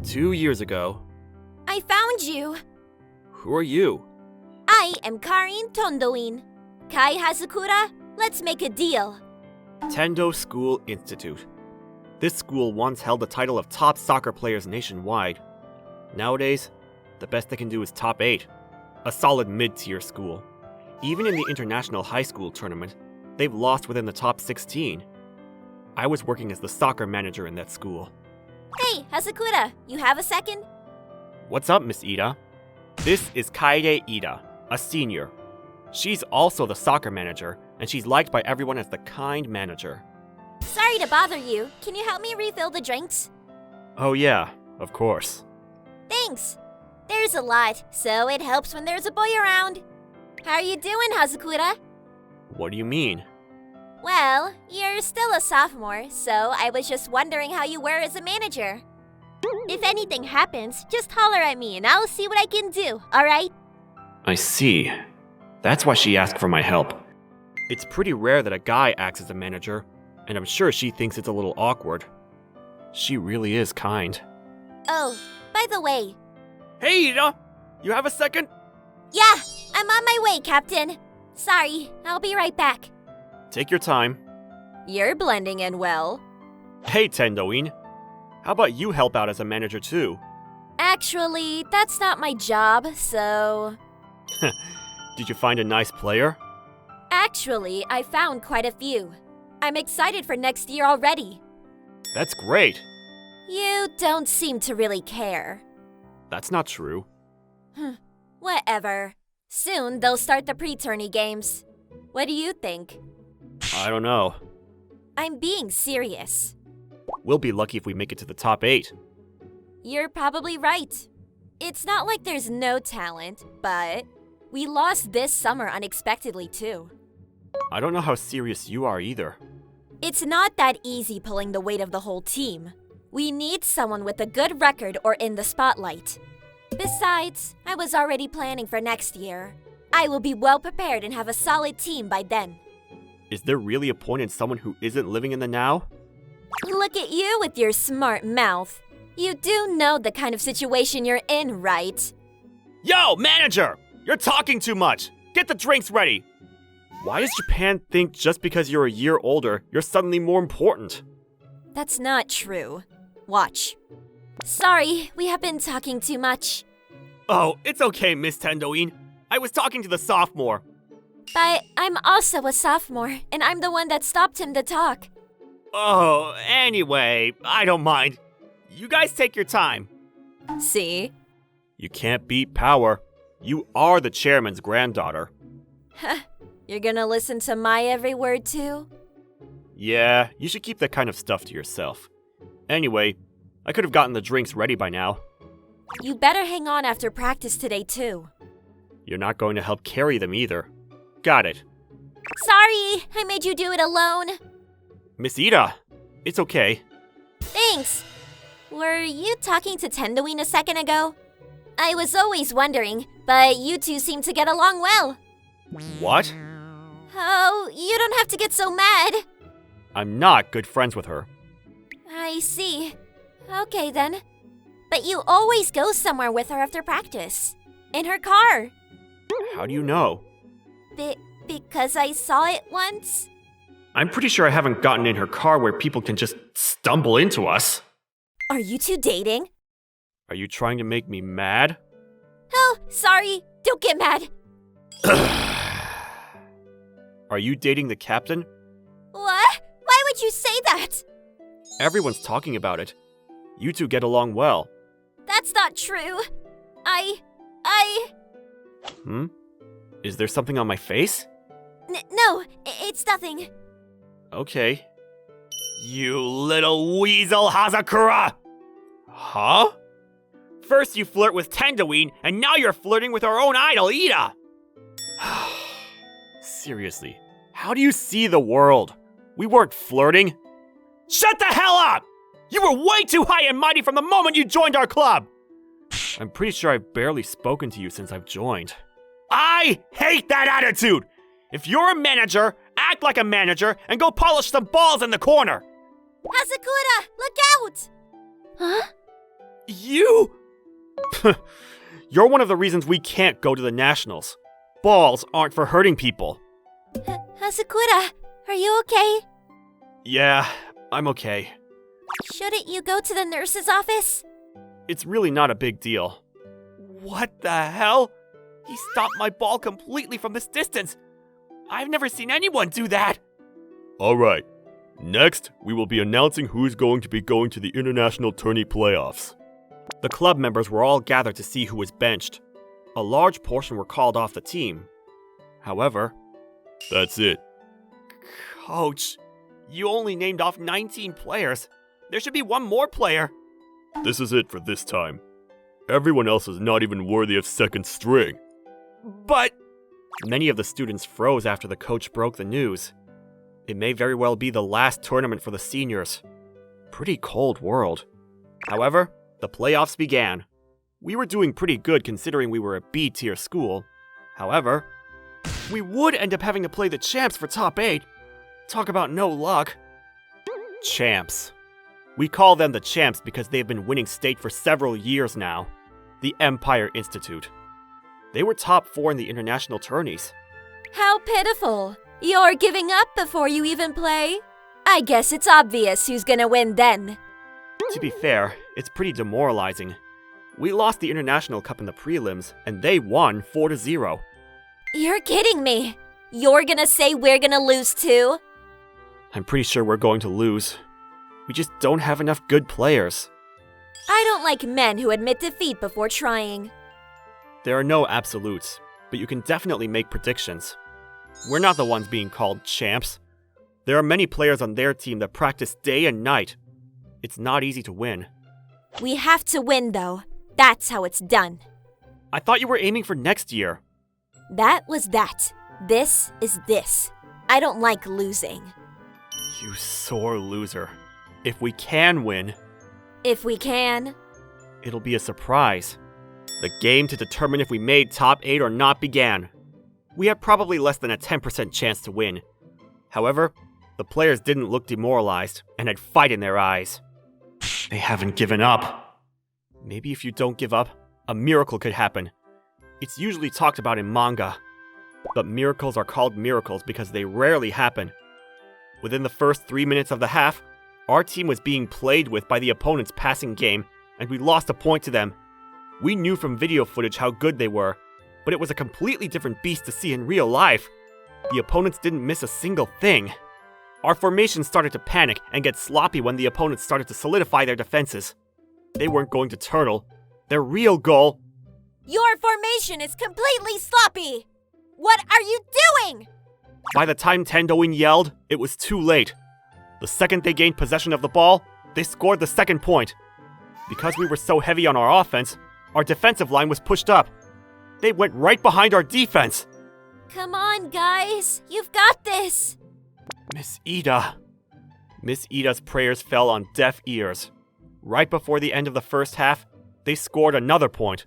2 years ago. I found you! Who are you? I am Karin Tondoin. Kai Hazakura, let's make a deal. Tendo School Institute. This school once held the title of top soccer players nationwide. Nowadays, the best they can do is top 8. A solid mid-tier school. Even in the international high school tournament, they've lost within the top 16. I was working as the soccer manager in that school. Hey, Hazakura, you have a second? What's up, Miss Ida? This is Kaede Ida, a senior. She's also the soccer manager, and she's liked by everyone as the kind manager. Sorry to bother you. Can you help me refill the drinks? Oh yeah, of course. Thanks. There's a lot, so it helps when there's a boy around. How are you doing, Hazakura? What do you mean? Well, you're still a sophomore, so I was just wondering how you were as a manager. If anything happens, just holler at me and I'll see what I can do, alright? I see. That's why she asked for my help. It's pretty rare that a guy acts as a manager, and I'm sure she thinks it's a little awkward. She really is kind. Oh, by the way. Hey, Ida! You have a second? Yeah, I'm on my way, Captain. Sorry, I'll be right back. Take your time. You're blending in well. Hey, Tendoin. How about you help out as a manager too? Actually, that's not my job, so... Did you find a nice player? Actually, I found quite a few. I'm excited for next year already. That's great. You don't seem to really care. That's not true. Whatever. Soon they'll start the pre-tourney games. What do you think? I don't know. I'm being serious. We'll be lucky if we make it to the top 8. You're probably right. It's not like there's no talent, but we lost this summer unexpectedly too. I don't know how serious you are either. It's not that easy pulling the weight of the whole team. We need someone with a good record or in the spotlight. Besides, I was already planning for next year. I will be well prepared and have a solid team by then. Is there really a point in someone who isn't living in the now? Look at you with your smart mouth. You do know the kind of situation you're in, right? Yo, manager! You're talking too much! Get the drinks ready! Why does Japan think just because you're a year older, you're suddenly more important? That's not true. Watch. Sorry, we have been talking too much. Oh, it's okay, Miss Tendoin. I was talking to the sophomore. But I'm also a sophomore, and I'm the one that stopped him to talk. Oh, anyway, I don't mind. You guys take your time. See? You can't beat power. You are the chairman's granddaughter. You're gonna listen to my every word too? Yeah, you should keep that kind of stuff to yourself. Anyway, I could have gotten the drinks ready by now. You better hang on after practice today too. You're not going to help carry them either. Got it. Sorry, I made you do it alone. Miss Ida, it's okay. Thanks. Were you talking to Tendoin a second ago? I was always wondering, but you two seem to get along well. What? Oh, you don't have to get so mad. I'm not good friends with her. I see. Okay then. But you always go somewhere with her after practice. In her car. How do you know? Because I saw it once. I'm pretty sure I haven't gotten in her car where people can just stumble into us. Are you two dating? Are you trying to make me mad? Oh, sorry. Don't get mad. Are you dating the captain? What? Why would you say that? Everyone's talking about it. You two get along well. That's not true. Is there something on my face? No, it's nothing. Okay. You little weasel, Hazakura! Huh? First you flirt with Tendoin, and now you're flirting with our own idol, Ida! Seriously, how do you see the world? We weren't flirting. Shut the hell up! You were way too high and mighty from the moment you joined our club! I'm pretty sure I've barely spoken to you since I've joined. I hate that attitude! If you're a manager, act like a manager and go polish some balls in the corner! Hazakura, look out! Huh? You? You're one of the reasons we can't go to the nationals. Balls aren't for hurting people. Hazakura, are you okay? Yeah, I'm okay. Shouldn't you go to the nurse's office? It's really not a big deal. What the hell? He stopped my ball completely from this distance. I've never seen anyone do that. Alright, next we will be announcing who's going to be going to the international tourney playoffs. The club members were all gathered to see who was benched. A large portion were called off the team. However, that's it. Coach, you only named off 19 players. There should be one more player. This is it for this time. Everyone else is not even worthy of second string. But many of the students froze after the coach broke the news. It may very well be the last tournament for the seniors. Pretty cold world. However, the playoffs began. We were doing pretty good considering we were a B-tier school. However, we would end up having to play the champs for top 8. Talk about no luck. Champs. We call them the champs because they've been winning state for several years now. The Empire Institute. They were top 4 in the international tourneys. How pitiful. You're giving up before you even play? I guess it's obvious who's gonna win then. To be fair, it's pretty demoralizing. We lost the International Cup in the prelims, and they won 4-0. You're kidding me. You're gonna say we're gonna lose too? I'm pretty sure we're going to lose. We just don't have enough good players. I don't like men who admit defeat before trying. There are no absolutes, but you can definitely make predictions. We're not the ones being called champs. There are many players on their team that practice day and night. It's not easy to win. We have to win though. That's how it's done. I thought you were aiming for next year. That was that. This is this. I don't like losing. You sore loser. If we can win, If we can. it'll be a surprise. The game to determine if we made top 8 or not began. We had probably less than a 10% chance to win. However, the players didn't look demoralized and had fight in their eyes. They haven't given up. Maybe if you don't give up, a miracle could happen. It's usually talked about in manga. But miracles are called miracles because they rarely happen. Within the first 3 minutes of the half, our team was being played with by the opponent's passing game, and we lost a point to them. We knew from video footage how good they were, but it was a completely different beast to see in real life. The opponents didn't miss a single thing. Our formation started to panic and get sloppy when the opponents started to solidify their defenses. They weren't going to turtle. Their real goal... Your formation is completely sloppy! What are you doing? By the time Tendoin yelled, it was too late. The second they gained possession of the ball, they scored the second point. Because we were so heavy on our offense, our defensive line was pushed up. They went right behind our defense. Come on, guys. You've got this. Miss Ida. Miss Ida's prayers fell on deaf ears. Right before the end of the first half, they scored another point.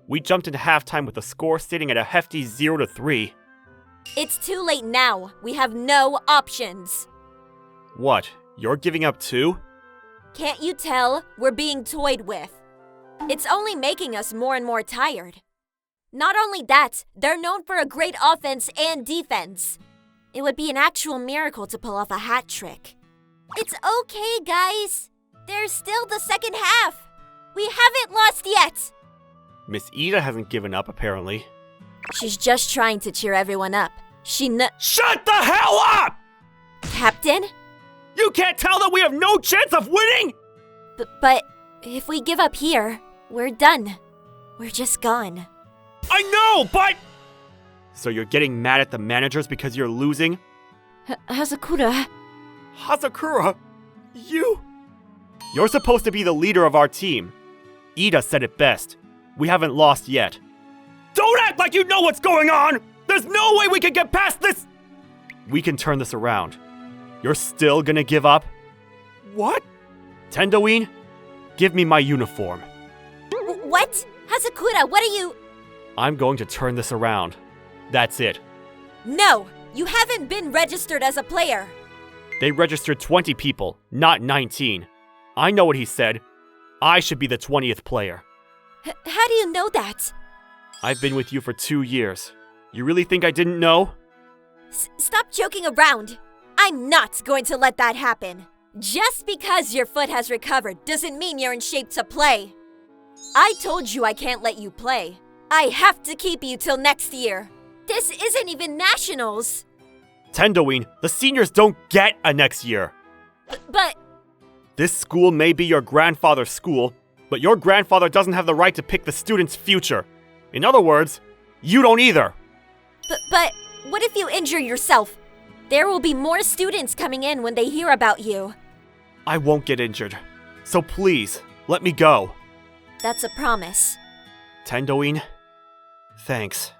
We jumped into halftime with the score sitting at a hefty 0-3. It's too late now. We have no options. What? You're giving up too? Can't you tell? We're being toyed with. It's only making us more and more tired. Not only that, they're known for a great offense and defense. It would be an actual miracle to pull off a hat trick. It's okay, guys. There's still the second half. We haven't lost yet. Miss Ida hasn't given up, apparently. She's just trying to cheer everyone up. Shut the hell up! Captain? You can't tell that we have no chance of winning? But if we give up here, we're done. We're just gone. I know, but... So you're getting mad at the managers because you're losing? Hazakura. Hazakura? You? You're supposed to be the leader of our team. Ida said it best. We haven't lost yet. Don't act like you know what's going on! There's no way we can get past this! We can turn this around. You're still gonna give up? What? Tendoin, give me my uniform. What? Hazakura, what are you... I'm going to turn this around. That's it. No! You haven't been registered as a player! They registered 20 people, not 19. I know what he said. I should be the 20th player. How do you know that? I've been with you for 2 years. You really think I didn't know? Stop joking around. I'm not going to let that happen. Just because your foot has recovered doesn't mean you're in shape to play. I told you I can't let you play. I have to keep you till next year. This isn't even nationals. Tendoween, the seniors don't get a next year. But... This school may be your grandfather's school, but your grandfather doesn't have the right to pick the student's future. In other words, you don't either. But what if you injure yourself? There will be more students coming in when they hear about you. I won't get injured. So please, let me go. That's a promise. Tendoween, thanks.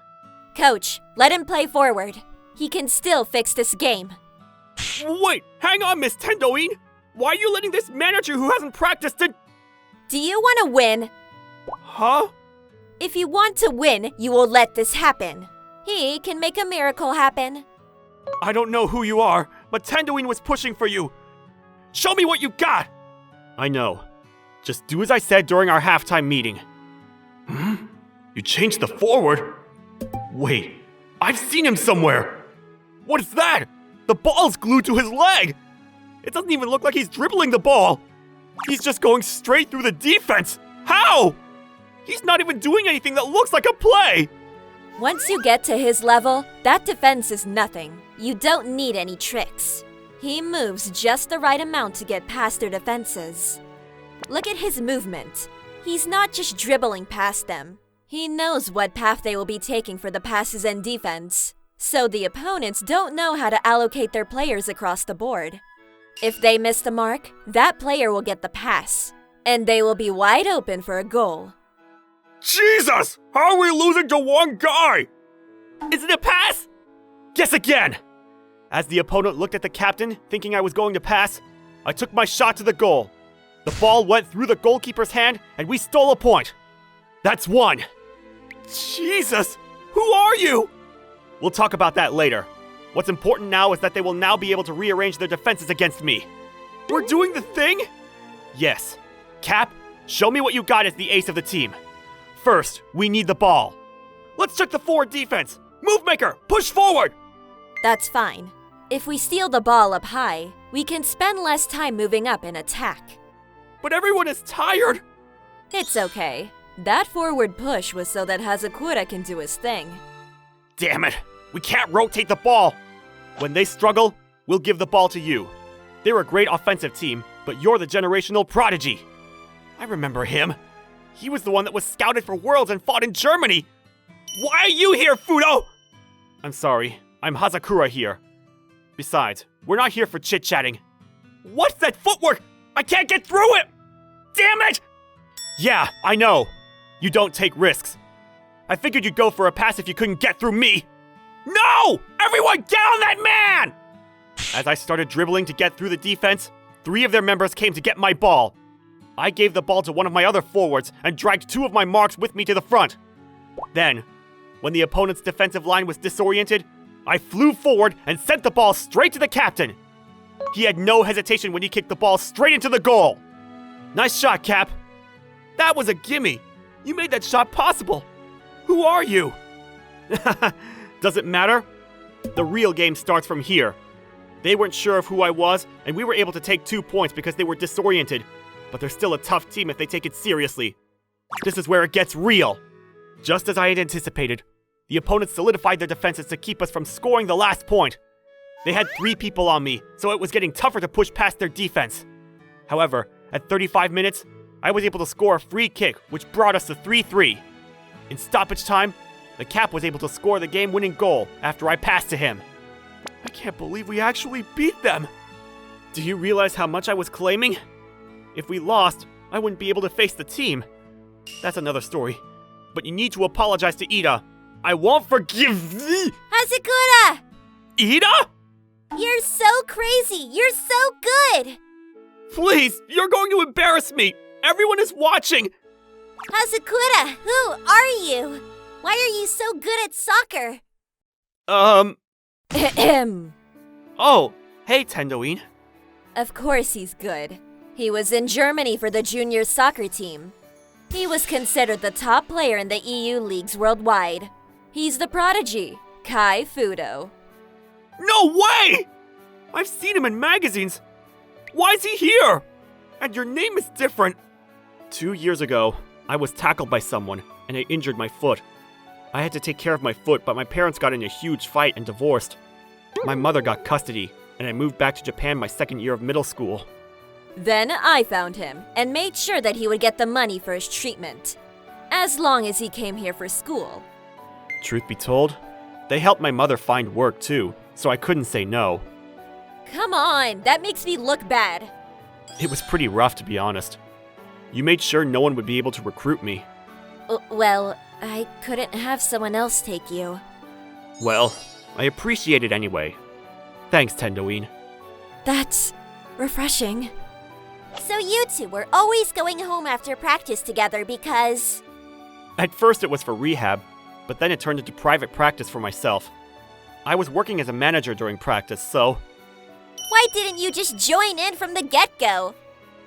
Coach, let him play forward. He can still fix this game. Wait, hang on, Miss Tendoween. Why are you letting this manager who hasn't practiced to... Do you want to win? Huh? If you want to win, you will let this happen. He can make a miracle happen. I don't know who you are, but Tendoween was pushing for you. Show me what you got! I know. Just do as I said during our halftime meeting. You changed the forward? Wait, I've seen him somewhere. What is that? The ball's glued to his leg. It doesn't even look like he's dribbling the ball. He's just going straight through the defense. How? He's not even doing anything that looks like a play. Once you get to his level, that defense is nothing. You don't need any tricks. He moves just the right amount to get past their defenses. Look at his movement. He's not just dribbling past them. He knows what path they will be taking for the passes and defense. So the opponents don't know how to allocate their players across the board. If they miss the mark, that player will get the pass, and they will be wide open for a goal. Jesus! How are we losing to one guy? Is it a pass? Guess again! As the opponent looked at the captain, thinking I was going to pass, I took my shot to the goal. The ball went through the goalkeeper's hand, and we stole a point. That's one. Jesus! Who are you? We'll talk about that later. What's important now is that they will now be able to rearrange their defenses against me. We're doing the thing? Yes. Cap, show me what you got as the ace of the team. First, we need the ball. Let's check the forward defense. Move maker, push forward! That's fine. If we steal the ball up high, we can spend less time moving up in attack. But everyone is tired. It's okay. That forward push was so that Hazakura can do his thing. Damn it! We can't rotate the ball! When they struggle, we'll give the ball to you. They're a great offensive team, but you're the generational prodigy. I remember him. He was the one that was scouted for Worlds and fought in Germany. Why are you here, Fudo? I'm sorry. I'm Hazakura here. Besides, we're not here for chit-chatting. What's that footwork? I can't get through it! Damn it! Yeah, I know. You don't take risks. I figured you'd go for a pass if you couldn't get through me. No! Everyone get on that man! As I started dribbling to get through the defense, 3 of their members came to get my ball. I gave the ball to one of my other forwards and dragged 2 of my marks with me to the front. Then, when the opponent's defensive line was disoriented, I flew forward and sent the ball straight to the captain. He had no hesitation when he kicked the ball straight into the goal. Nice shot, Cap. That was a gimme. You made that shot possible. Who are you? Does it matter? The real game starts from here. They weren't sure of who I was, and we were able to take 2 points because they were disoriented. But they're still a tough team if they take it seriously. This is where it gets real. Just as I had anticipated, the opponents solidified their defenses to keep us from scoring the last point. They had 3 people on me, so it was getting tougher to push past their defense. However, at 35 minutes, I was able to score a free kick, which brought us to 3-3. In stoppage time, the Cap was able to score the game-winning goal after I passed to him. I can't believe we actually beat them! Do you realize how much I was claiming? If we lost, I wouldn't be able to face the team. That's another story. But you need to apologize to Ida. I won't forgive thee! Hazakura! Ida? You're so crazy! You're so good! Please, you're going to embarrass me! Everyone is watching! Hazakura, who are you? Why are you so good at soccer? Oh, hey, Tendoween. Of course he's good. He was in Germany for the junior soccer team. He was considered the top player in the EU leagues worldwide. He's the prodigy, Kai Fudo. No way! I've seen him in magazines. Why is he here? And your name is different. 2 years ago, I was tackled by someone, and I injured my foot. I had to take care of my foot, but my parents got in a huge fight and divorced. My mother got custody, and I moved back to Japan my second year of middle school. Then I found him and made sure that he would get the money for his treatment, as long as he came here for school. Truth be told, they helped my mother find work too, so I couldn't say no. Come on, that makes me look bad. It was pretty rough, to be honest. You made sure no one would be able to recruit me. Well, I couldn't have someone else take you. Well, I appreciate it anyway. Thanks, Tendoin. That's refreshing. So you two were always going home after practice together because... At first it was for rehab, but then it turned into private practice for myself. I was working as a manager during practice, so... Why didn't you just join in from the get-go?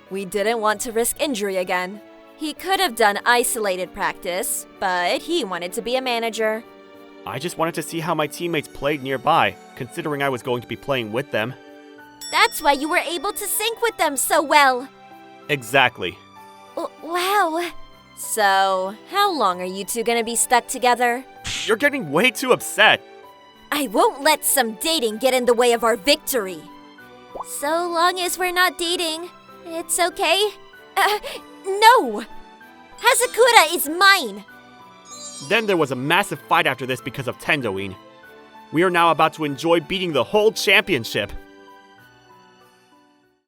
We didn't want to risk injury again. He could have done isolated practice, but he wanted to be a manager. I just wanted to see how my teammates played nearby, considering I was going to be playing with them. That's why you were able to sync with them so well. Exactly. Wow. So, how long are you two gonna be stuck together? You're getting way too upset. I won't let some dating get in the way of our victory. So long as we're not dating, it's okay. No! Hazakura is mine! Then there was a massive fight after this because of Tendoin. We are now about to enjoy beating the whole championship.